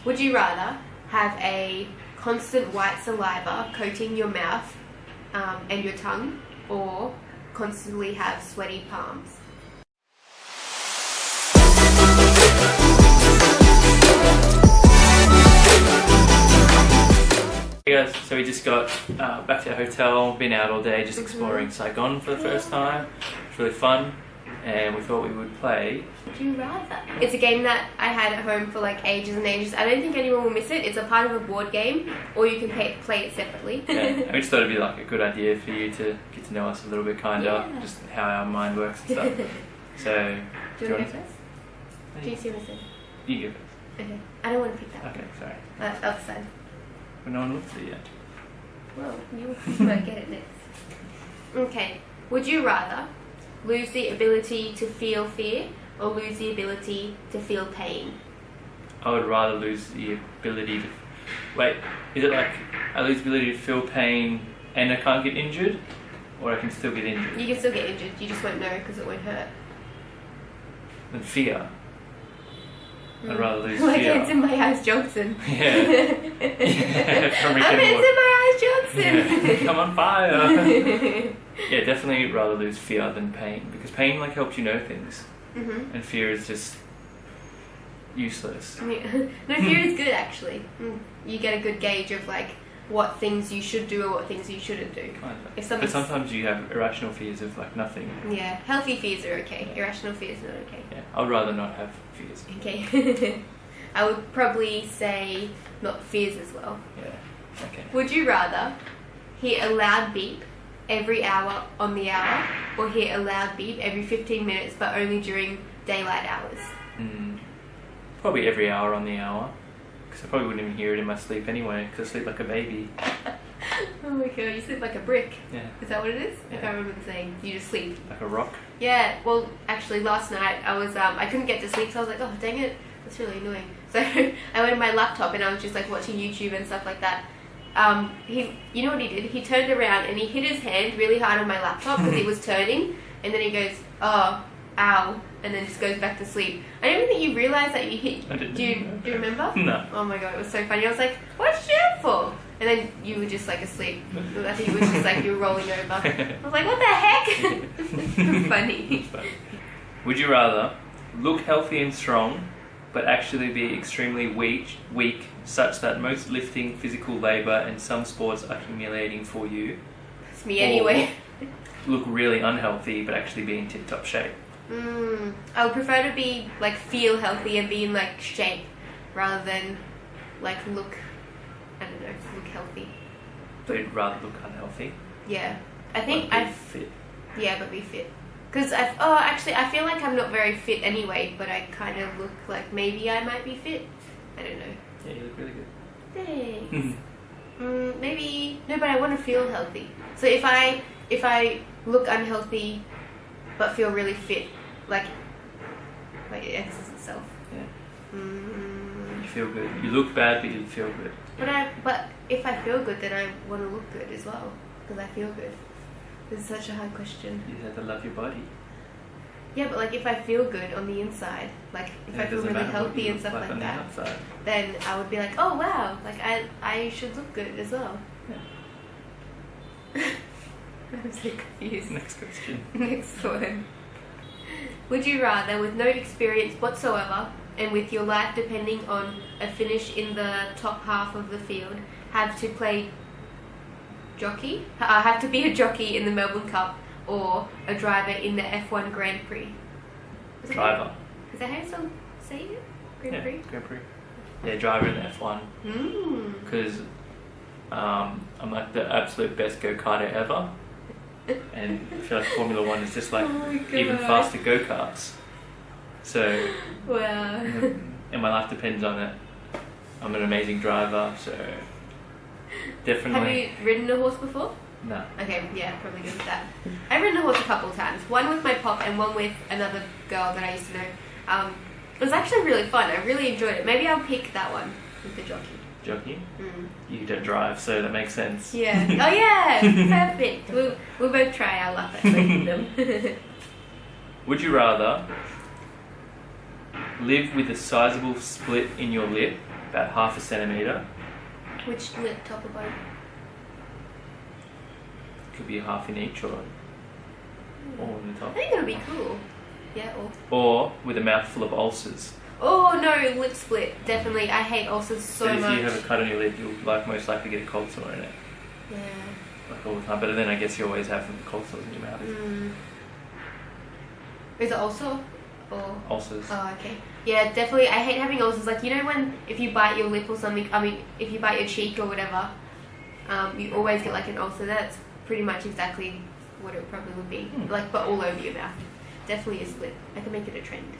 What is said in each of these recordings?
Would you rather have a constant white saliva coating your mouth and your tongue, or constantly have sweaty palms? Hey guys, so we just got back to our hotel, been out all day just exploring Saigon for the first time. It's really fun, and we thought we would play Would you rather? It's a game that I had at home for like ages and ages. I don't think anyone will miss it. It's a part of a board game, or you can play it separately. Yeah, and we just thought it'd be like a good idea for you to get to know us a little bit, just how our mind works and stuff. So, do you want to go first? Do you see what I said? You go first. Okay. I don't want to pick that. Okay, sorry. Outside. But no one looked at it yet. Well, you might get it next. Okay. Would you rather lose the ability to feel fear or lose the ability to feel pain? I would rather lose the ability to... Wait, is it like I lose the ability to feel pain and I can't get injured? Or I can still get injured? You can still get injured, you just won't know because it won't hurt. Then fear. I'd rather lose like fear. It's in my eyes, Johnson. Yeah. From Rick I'm and in my eyes, Johnson. Yeah. Come on fire. Yeah, definitely rather lose fear than pain, because pain like helps you know things, and fear is just useless. No, fear is good actually. You get a good gauge of like what things you should do or what things you shouldn't do. But sometimes you have irrational fears of like nothing. Yeah, healthy fears are okay. Irrational fears are not okay. Yeah, I'd rather not have fears. Okay. I would probably say not fears as well. Yeah. Okay. Would you rather hear a loud beep every hour on the hour, or hear a loud beep every 15 minutes but only during daylight hours? Probably every hour on the hour, because I probably wouldn't even hear it in my sleep anyway, because I sleep like a baby. Oh my god, you sleep like a brick. Yeah. Is that what it is? Yeah. I can't remember the saying. You just sleep. Like a rock? Yeah, well, actually last night I was, I couldn't get to sleep, so I was like, oh dang it, that's really annoying. So I went on my laptop and I was just like watching YouTube and stuff like that. You know what he did? He turned around and he hit his hand really hard on my laptop because it was turning, and then he goes, oh, ow, and then just goes back to sleep. I don't even think you realised that you hit. Do you remember? No. Oh my god, it was so funny. I was like, what did you do it for? And then you were just like asleep. I think it was just like you were rolling over. I was like, what the heck? Funny. Would you rather look healthy and strong, but actually be extremely weak, such that most lifting, physical labour and some sports are humiliating for you? It's me anyway. Look really unhealthy, but actually be in tip-top shape? I would prefer to be like feel healthy and be in like shape rather than like look, I don't know, look healthy. But you'd rather look unhealthy? Yeah. I think I'd be fit. Yeah, but be fit. Because actually I feel like I'm not very fit anyway, but I kind of look like maybe I might be fit. I don't know. Yeah, you look really good. Thanks. Maybe no, but I want to feel healthy. So if I look unhealthy but feel really fit, like it answers itself. Yeah. You feel good. You look bad, but you feel good. But if I feel good, then I want to look good as well, because I feel good. This is such a hard question. You have to love your body. Yeah, but like if I feel good on the inside, like if I feel really healthy and stuff like that, then I would be like, oh wow, like I should look good as well. Yeah. I'm so confused. Next question. Next one. Would you rather, with no experience whatsoever and with your life depending on a finish in the top half of the field, have to play jockey? Have to be a jockey in the Melbourne Cup or a driver in the F1 Grand Prix? Driver. Is that how you say it? Grand Prix? Grand Prix. Yeah, driver in the F1. Because I'm like the absolute best go-karter ever. And I feel like Formula 1 is just like even faster go-karts. So, wow. And my life depends on it. I'm an amazing driver, so definitely. Have you ridden a horse before? No. Okay, yeah, probably good with that. I've ridden a horse a couple of times. One with my pop and one with another girl that I used to know. It was actually really fun. I really enjoyed it. Maybe I'll pick that one with the jockey. Jockey? You don't drive, so that makes sense. Yeah. Oh yeah, perfect. We'll both try our luck at both of them. Would you rather live with a sizable split in your lip about 1/2 centimetre. Which lip, top or bottom? Could be 1/2 in each or all in the I top. think it'll be cool. Yeah, Or with a mouthful of ulcers. Oh no, lip split. Definitely. I hate ulcers so But if much. you have a cut on your lip, you'll most likely get a cold sore in it. Yeah. Like all the time. But then I guess you always have cold sores in your mouth. Is it ulcer? Or Ulcers. Oh, okay. Yeah, definitely. I hate having ulcers. Like, you know when if you bite your lip or something, I mean, if you bite your cheek or whatever, you always get like an ulcer. That's pretty much exactly what it probably would be. Like, but all over your mouth. Definitely a split. I can make it a trend.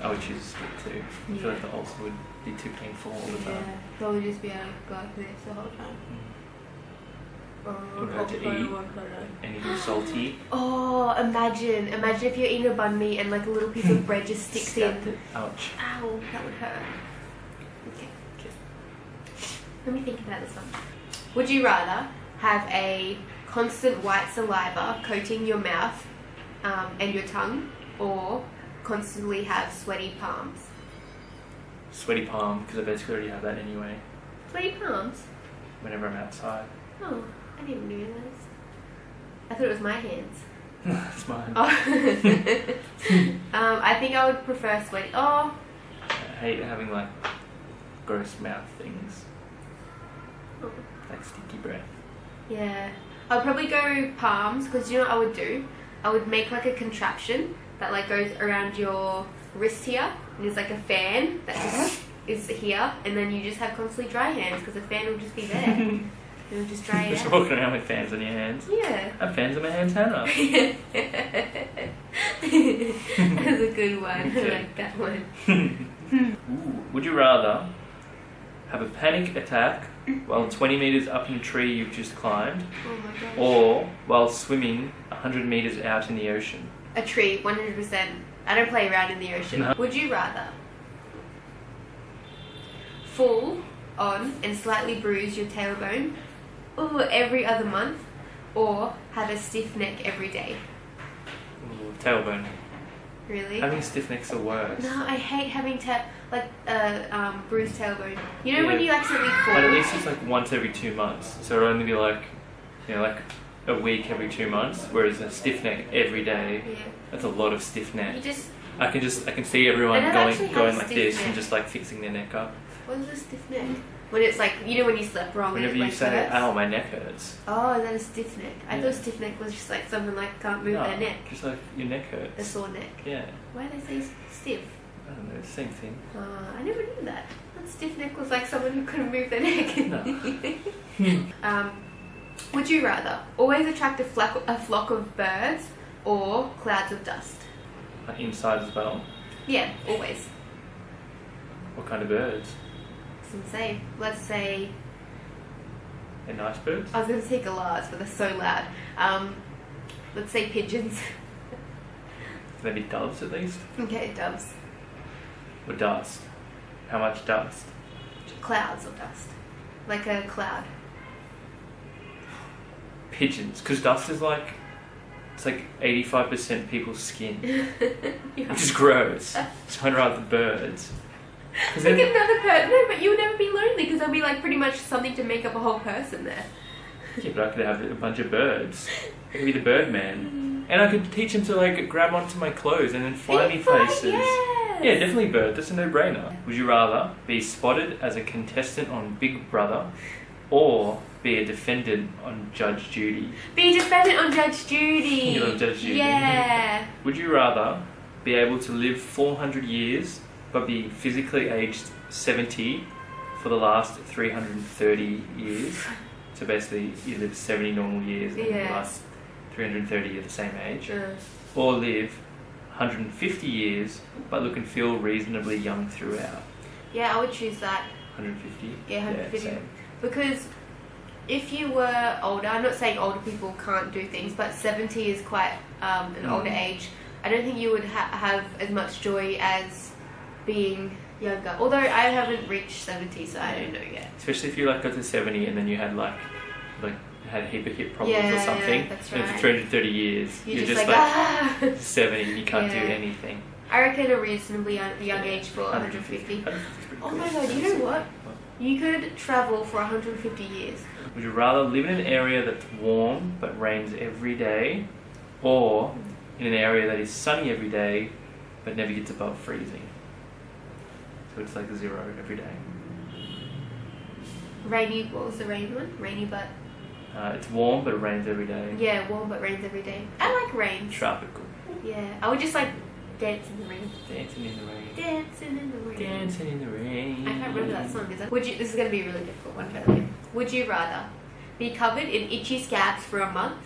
I would choose a split too. I feel like the ulcer would be too painful all the time. Yeah, probably just be able to go like this the whole time. Would have to eat anything salty. Oh, imagine if you're eating a banh mi and like a little piece of bread just sticks in. It. Ouch. Ow, that would hurt. Okay. Let me think about this one. Would you rather have a constant white saliva coating your mouth and your tongue, or constantly have sweaty palms? Sweaty palm, because I basically already have that anyway. Sweaty palms? Whenever I'm outside. Oh, I didn't realize. I thought it was my hands. It's mine. Oh. I think I would prefer sweaty. Oh. I hate having like gross mouth things. Oh. Like sticky breath. Yeah. I'd probably go palms, because you know what I would do? I would make like a contraption that like goes around your wrist here, and there's like a fan that just is here, and then you just have constantly dry hands because the fan will just be there. It'll just dry it Just out. walking around with fans on your hands. Yeah. I have fans on my hands, Hannah. That's a good one. Okay. I like that one. Ooh. Would you rather have a panic attack while 20 metres up in a tree you've just climbed, Oh my gosh. or while swimming 100 metres out in the ocean? A tree, 100%. I don't play around in the ocean. No. Would you rather full on and slightly bruise your tailbone every other month, or have a stiff neck every day? Ooh, tailbone. Really? Having stiff necks are worse. No, I hate having bruised tailbone. You know when you accidentally fall? But at least it's like once every 2 months, so it'll only be like, like a week every 2 months. Whereas a stiff neck every day, Yeah. that's a lot of stiff neck. You just... I can see everyone I don't actually going have like stiff this neck. and just like fixing their neck up. What is a stiff neck? When it's like, you know when you slept wrong Whenever and it you like say, hurts? "Ow, my neck hurts." Oh, is that a stiff neck? I Yeah. thought stiff neck was just like someone like can't move their neck. Just like your neck A hurts. sore neck. Yeah, Why do they say stiff? I don't know, same thing. I never knew that. That stiff neck was like someone who couldn't move their neck. No. Would you rather always attract a flock of birds or clouds of dust? Like inside as well. Yeah, always. What kind of birds? It's insane. Let's say, They're nice birds. I was going to say galahs, but they're so loud. Let's say pigeons. Maybe doves at least. Okay, doves. Or dust. How much dust? Clouds of dust. Like a cloud. Pigeons, because dust is like, it's like 85% people's skin, Yeah. which is gross. So I'd rather birds. 'Cause Like then- another person. No, but you would never be lonely because there'll be like pretty much something to make up a whole person there. Yeah, but I could have a bunch of birds. I could be the bird man. And I could teach him to like grab onto my clothes and then fly me places. Yes. Yeah, definitely bird. That's a no-brainer. Would you rather be spotted as a contestant on Big Brother or be a defendant on Judge Judy? Be a defendant on Judge Judy. You love Judge Judy. Yeah. Would you rather be able to live 400 years but be physically aged 70 for the last 330 years? So basically you live 70 normal years and the last 330 you're the same age. Or live 150 years but look and feel reasonably young throughout? Yeah, I would choose that. 150? Yeah, 150. same. Because if you were older, I'm not saying older people can't do things, but 70 is quite an older age. I don't think you would have as much joy as being younger. Although I haven't reached 70, so I don't know yet. Especially if you like got to 70 and then you had had a heap of hip problems or something. Yeah, that's And right. for 330 years, You're you're just just like 70 and you can't do Yeah. anything. I reckon a reasonably young age for 150. Oh my god, you know what? You could travel for 150 years. Would you rather live in an area that's warm but rains every day, or in an area that is sunny every day but never gets above freezing? So it's like 0 every day. Rainy, what was the rain one? Rainy but... It's warm but it rains every day. Yeah, warm but rains every day. I like rain. Tropical. Yeah, I would just like dance in the rain. Dancing in the rain. Dancing in the rain. Dancing in the rain. I can't remember that song. This is going to be a really difficult one for you. Would you rather be covered in itchy scabs for a month,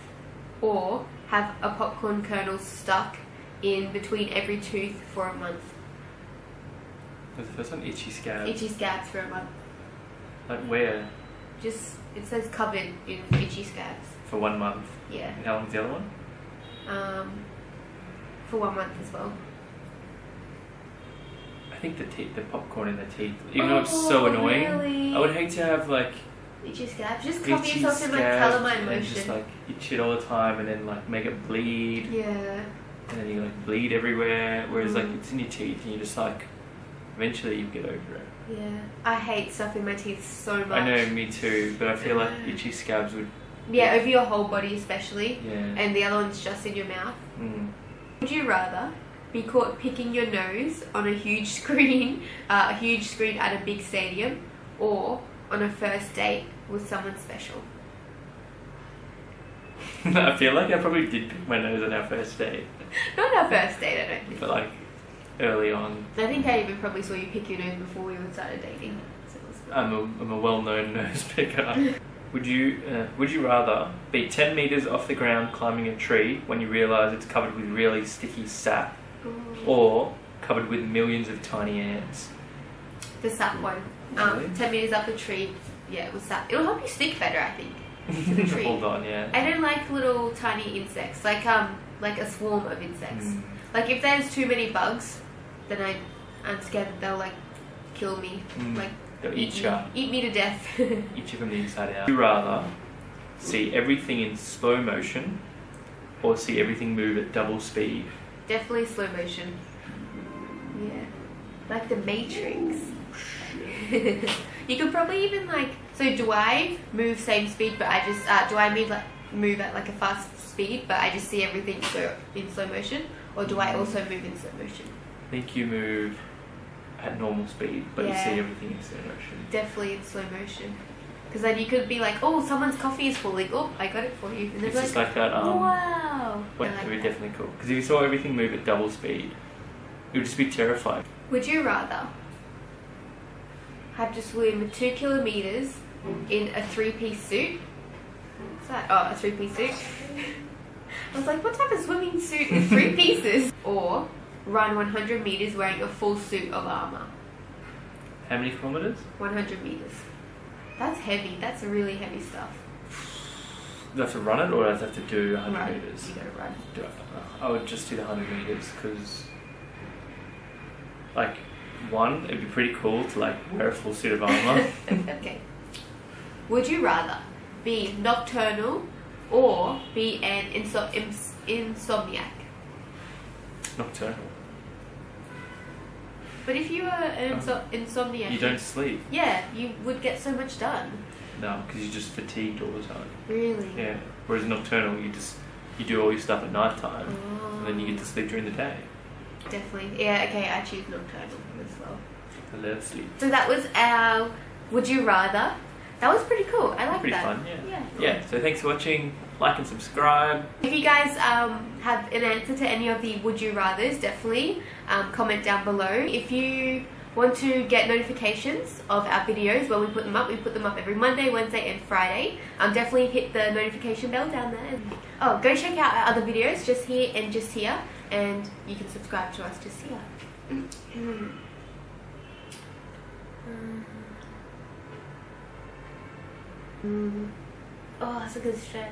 or have a popcorn kernel stuck in between every tooth for a month? Was the first one itchy scabs? Itchy scabs for a month. Like where? Just, it says covered in itchy scabs. For 1 month. Yeah. And how long's the other one? For 1 month as well. I think the popcorn in the teeth, even though it's so annoying, really? I would hate to have like itchy scabs. Just cover itchy yourself in like scabs calamine and motion. just like itch it all the time and then like make it bleed. Yeah. And then you like bleed everywhere. Whereas like it's in your teeth and you just like eventually you get over it. Yeah. I hate stuff in my teeth so much. I know, me too. But I feel like itchy scabs would. Yeah, over your whole body especially. Yeah. And the other one's just in your mouth. Mm. Would you rather be caught picking your nose on a huge screen at a big stadium, or on a first date with someone special? I feel like I probably did pick my nose on our first date. Not our first date, I don't think. But like early on. I think I even probably saw you pick your nose before we even started dating. So it was... I'm a well-known nose picker. Would you rather be 10 meters off the ground climbing a tree when you realize it's covered with really sticky sap, or covered with millions of tiny ants? The sap one. Really? 10 meters up the tree. Yeah, it was sap. It'll help you stick better, I think, to the tree. Hold on, yeah. I don't like little tiny insects, like a swarm of insects. Like if there's too many bugs, then I'm scared that they'll like kill me. Like they'll eat me to death. Eat you from the inside out. Would you rather see everything in slow motion, or see everything move at double speed? Definitely slow motion. Yeah, like the Matrix. You could probably even like. So do I move same speed, but I just do I move at like a fast speed, but I just see everything go in slow motion, or do I also move in slow motion? I think you move at normal speed, but you Yeah. see everything in slow motion. Definitely in slow motion, because then you could be like, oh, someone's coffee is falling. Oh, I got it for you. And It's just like that. wow. Wait, I like it would that. definitely cool. Because if you saw everything move at double speed, it would just be terrifying. Would you rather have to swim 2 kilometers in a 3-piece suit? What's that? Oh, a 3-piece suit. I was like, what type of swimming suit is 3 pieces? Or run 100 meters wearing a full suit of armor. How many kilometers? 100 meters. That's heavy. That's really heavy stuff. Do I have to run it, or do I have to do 100 Run. meters? You gotta run. I would just do the 100 meters because, like, one, it'd be pretty cool to like wear a full suit of armor. Okay. Would you rather be nocturnal or be an insomniac? Nocturnal. But if you were an insomniac, You don't sleep. Yeah, you would get so much done. No, because you're just fatigued all the time. Really? Yeah. Whereas nocturnal, you do all your stuff at night time, and then you get to sleep during the day. Definitely. Yeah, okay, I choose nocturnal as well. I love sleep. So that was our Would You Rather. That was pretty cool. I like Pretty that. fun, yeah. Yeah. Yeah, so thanks for watching. Like and subscribe. If you guys have an answer to any of the Would You Rathers, definitely comment down below. If you want to get notifications of our videos when we put them up every Monday, Wednesday and Friday. Definitely hit the notification bell down there. Oh, go check out our other videos just here and just here, and you can subscribe to us just here. Oh, that's a good stretch.